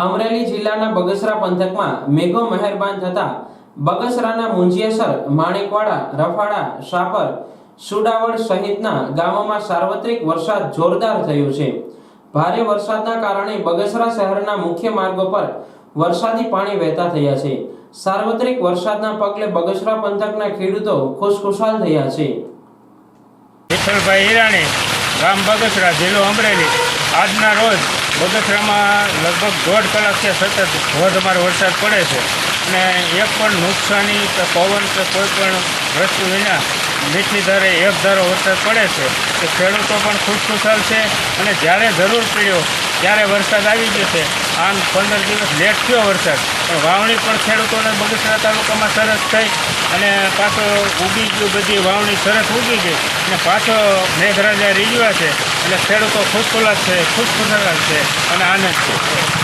અમરેલી જિલ્લાના બગસરા પંથકમાં મેઘો મહેરબાન થતા બગસરાના મુંજિયાસર, માણેકવાડા, રફાડા, શાપર, સુડાવડ સહિતના ગામોમાં સાર્વત્રિક વરસાદ જોરદાર થયો છે। ભારે વરસાદના કારણે બગસરા શહેરના મુખ્ય માર્ગો પર વરસાદી પાણી વહેતા થયા છે। સાર્વત્રિક વરસાદના પગલે બગસરા પંથકના ખેડૂતો ખુશખુશાલ થયા છે। વિઠ્ઠલભાઈ હિરાણી, ગામ બગસરા, જિલ્લો અમરેલી। આજના રોજ બગસરામાં લગભગ 1.5 કલાકથી સતત ધોધમાર વરસાદ પડે છે અને એક પણ નુકસાની કે પવન કે કોઈ પણ વસ્તુ વિના મીઠી ધારે એક ધારો વરસાદ પડે છે કે ખેડૂતો પણ ખુશખુશાલ છે અને જ્યારે જરૂર પડ્યો ત્યારે વરસાદ આવી ગયો છે। આમ 15 દિવસ લેટ થયો વરસાદ, પણ વાવણી પણ ખેડૂતોને બગસરા તાલુકામાં સરસ થઈ અને પાછો ઉગી ગયું, બધી વાવણી સરસ ઉગી ગઈ અને પાછો મેઘરાજા રીઝવા છે અને ખેડૂતો ખુશખુશાલ છે અને આનંદ છે।